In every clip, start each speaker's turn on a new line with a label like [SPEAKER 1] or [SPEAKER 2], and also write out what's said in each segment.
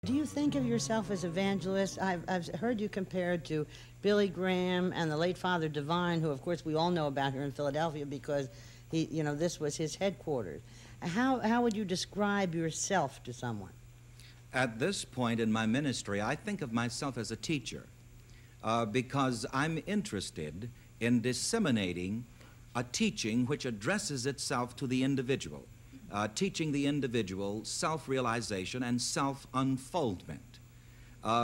[SPEAKER 1] Do you think of yourself as evangelist? I've heard you compared to Billy Graham and the late Father Divine, who, of course, we all know about here in Philadelphia because this was his headquarters. How would you describe yourself to someone?
[SPEAKER 2] At this point in my ministry, I think of myself as a teacher because I'm interested in disseminating a teaching which addresses itself to the individual, teaching the individual self-realization and self-unfoldment.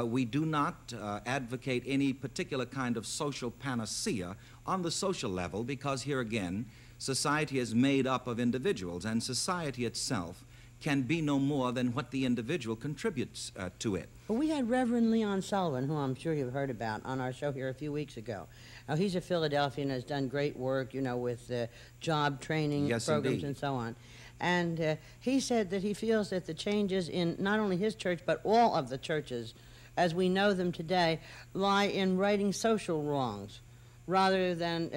[SPEAKER 2] We do not advocate any particular kind of social panacea on the social level because here again, society is made up of individuals and society itself can be no more than what the individual contributes to it.
[SPEAKER 1] Well, we had Reverend Leon Sullivan, who I'm sure you've heard about, on our show here a few weeks ago. Now, he's a Philadelphian and has done great work, with job training programs
[SPEAKER 2] indeed.
[SPEAKER 1] And so on. And he said that he feels that the changes in not only his church, but all of the churches, as we know them today, lie in righting social wrongs, rather than,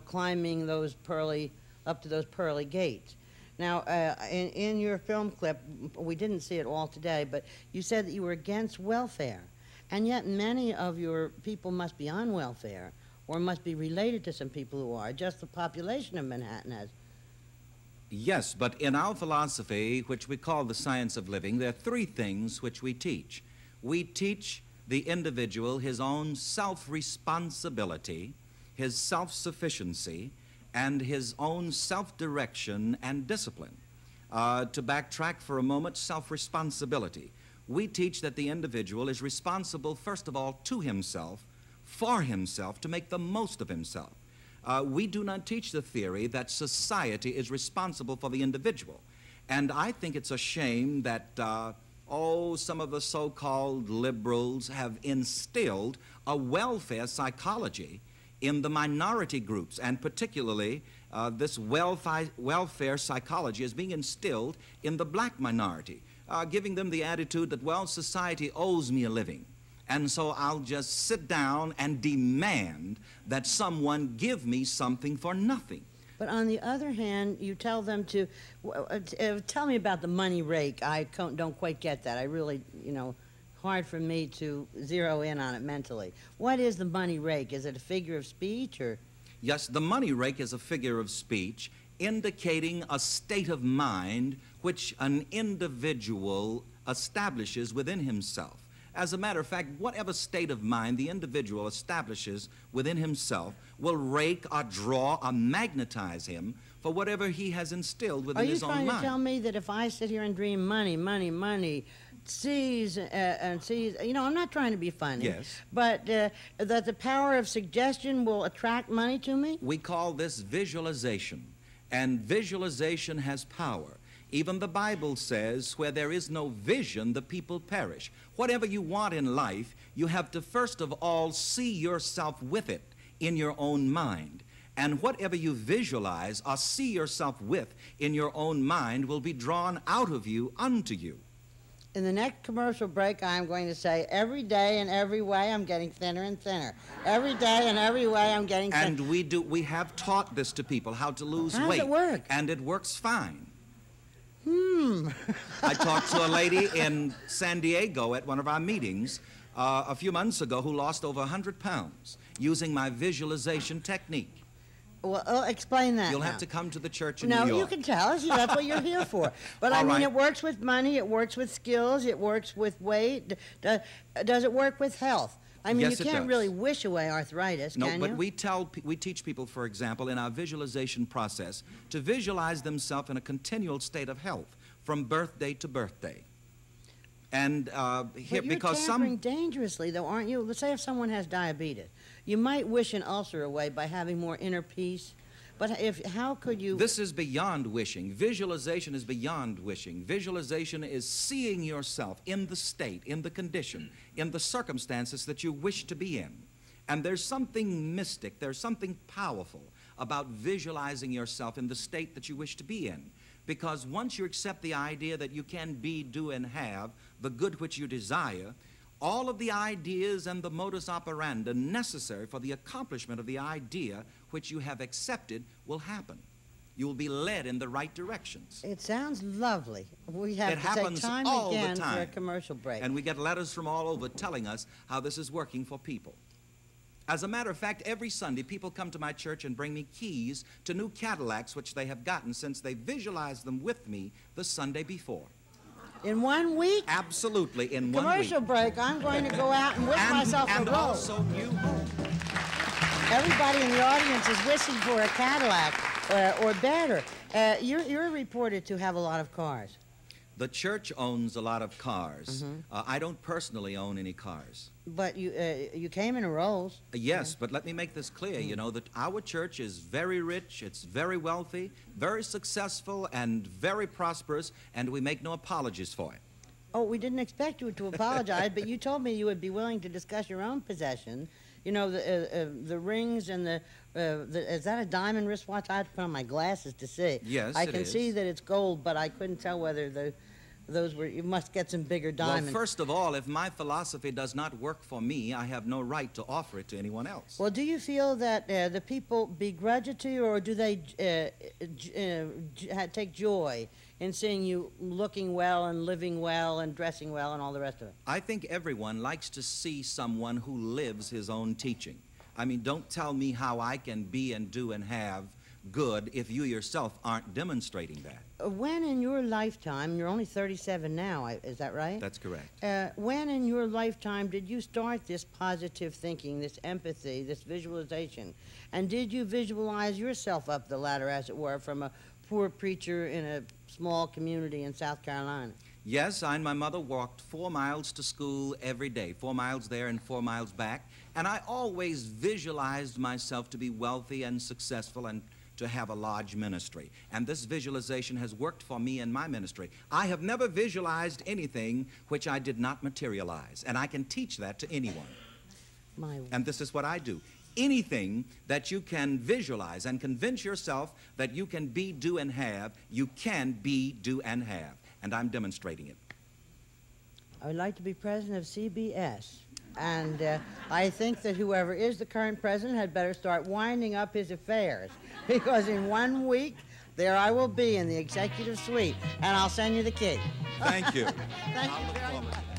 [SPEAKER 1] climbing up to those pearly gates. Now, in your film clip, we didn't see it all today, but you said that you were against welfare, and yet many of your people must be on welfare or must be related to some people who are. Just the population of Manhattan has.
[SPEAKER 2] Yes, but in our philosophy, which we call the science of living, there are three things which we teach. We teach the individual his own self-responsibility, his self-sufficiency, and his own self-direction and discipline. To backtrack for a moment, self-responsibility. We teach that the individual is responsible, first of all, to himself, for himself, to make the most of himself. We do not teach the theory that society is responsible for the individual. And I think it's a shame that, some of the so-called liberals have instilled a welfare psychology in the minority groups, and particularly this welfare psychology is being instilled in the black minority, giving them the attitude that, well, society owes me a living, and so I'll just sit down and demand that someone give me something for nothing.
[SPEAKER 1] But on the other hand, you tell them to, tell me about the money rake. I don't quite get that. I really, hard for me to zero in on it mentally. What is the money rake? Is it a figure of speech or?
[SPEAKER 2] Yes, the money rake is a figure of speech indicating a state of mind which an individual establishes within himself. As a matter of fact, whatever state of mind the individual establishes within himself will rake or draw or magnetize him for whatever he has instilled within his own mind.
[SPEAKER 1] Are you trying to tell me that if I sit here and dream money, money, money, sees and sees, I'm not trying to be funny.
[SPEAKER 2] Yes.
[SPEAKER 1] But that the power of suggestion will attract money to me?
[SPEAKER 2] We call this visualization, and visualization has power. Even the Bible says, where there is no vision, the people perish. Whatever you want in life, you have to first of all see yourself with it in your own mind. And whatever you visualize or see yourself with in your own mind will be drawn out of you unto you.
[SPEAKER 1] In the next commercial break, I'm going to say, every day and every way, I'm getting thinner and thinner. Every day and every way, I'm getting thinner.
[SPEAKER 2] And we have taught this to people, how to lose weight.
[SPEAKER 1] How does it work?
[SPEAKER 2] And it works fine.
[SPEAKER 1] I
[SPEAKER 2] talked to a lady in San Diego at one of our meetings a few months ago who lost over 100 pounds using my visualization technique.
[SPEAKER 1] Well, explain that.
[SPEAKER 2] You'll
[SPEAKER 1] now.
[SPEAKER 2] have to come to the church in New York.
[SPEAKER 1] No, you can tell us. That's what you're here for. But I mean,
[SPEAKER 2] right.
[SPEAKER 1] It works with money, it works with skills, it works with weight. Does it work with health? I mean,
[SPEAKER 2] yes,
[SPEAKER 1] you can't really wish away arthritis, can you?
[SPEAKER 2] No, but we teach people, for example, in our visualization process, to visualize themselves in a continual state of health from birthday to birthday. And here, because some
[SPEAKER 1] tampering dangerously, though, aren't you? Let's say if someone has diabetes, you might wish an ulcer away by having more inner peace. But how could you?
[SPEAKER 2] This is beyond wishing. Visualization is beyond wishing. Visualization is seeing yourself in the state, in the condition, in the circumstances that you wish to be in. And there's something mystic, there's something powerful about visualizing yourself in the state that you wish to be in. Because once you accept the idea that you can be, do, and have the good which you desire, all of the ideas and the modus operandi necessary for the accomplishment of the idea which you have accepted will happen. You will be led in the right directions.
[SPEAKER 1] It sounds lovely. We have
[SPEAKER 2] It
[SPEAKER 1] to take
[SPEAKER 2] happens
[SPEAKER 1] time
[SPEAKER 2] all the
[SPEAKER 1] again for a
[SPEAKER 2] time.
[SPEAKER 1] commercial break.
[SPEAKER 2] And we get letters from all over telling us how this is working for people. As a matter of fact, every Sunday people come to my church and bring me keys to new Cadillacs which they have gotten since they visualized them with me the Sunday before.
[SPEAKER 1] In 1 week?
[SPEAKER 2] Absolutely, in 1 week.
[SPEAKER 1] Commercial break. I'm going to go out and wish myself a
[SPEAKER 2] And
[SPEAKER 1] roll.
[SPEAKER 2] also new homes.
[SPEAKER 1] Everybody in the audience is wishing for a Cadillac or better. You're reported to have a lot of cars.
[SPEAKER 2] The church owns a lot of cars. I don't personally own any cars.
[SPEAKER 1] But you came in a Rolls.
[SPEAKER 2] Yes, but let me make this clear, you know, that our church is very rich, it's very wealthy, very successful, and very prosperous, and we make no apologies for it.
[SPEAKER 1] Oh, we didn't expect you to apologize, but you told me you would be willing to discuss your own possession. You know, the rings and is that a diamond wristwatch? I have to put on my glasses to see.
[SPEAKER 2] Yes,
[SPEAKER 1] I
[SPEAKER 2] it
[SPEAKER 1] can
[SPEAKER 2] is.
[SPEAKER 1] see that it's gold, but I couldn't tell whether those were, you must get some bigger diamonds.
[SPEAKER 2] Well, first of all, if my philosophy does not work for me, I have no right to offer it to anyone else.
[SPEAKER 1] Well, do you feel that the people begrudge it to you, or do they take joy in seeing you looking well and living well and dressing well and all the rest of it?
[SPEAKER 2] I think everyone likes to see someone who lives his own teaching. I mean, don't tell me how I can be and do and have good if you yourself aren't demonstrating that.
[SPEAKER 1] When in your lifetime, you're only 37 now, is that right?
[SPEAKER 2] That's correct.
[SPEAKER 1] When in your lifetime did you start this positive thinking, this empathy, this visualization? And did you visualize yourself up the ladder, as it were, from a poor preacher in a small community in South Carolina?
[SPEAKER 2] Yes, I and my mother walked 4 miles to school every day, 4 miles there and 4 miles back, and I always visualized myself to be wealthy and successful and to have a large ministry. And this visualization has worked for me in my ministry. I have never visualized anything which I did not materialize, and I can teach that to anyone. And this is what I do. Anything that you can visualize and convince yourself that you can be, do, and have, you can be, do, and have. And I'm demonstrating it.
[SPEAKER 1] I would like to be president of CBS. And I think that whoever is the current president had better start winding up his affairs, because in 1 week, there I will be in the executive suite, and I'll send you the key.
[SPEAKER 2] Thank you.
[SPEAKER 1] Thank you very much.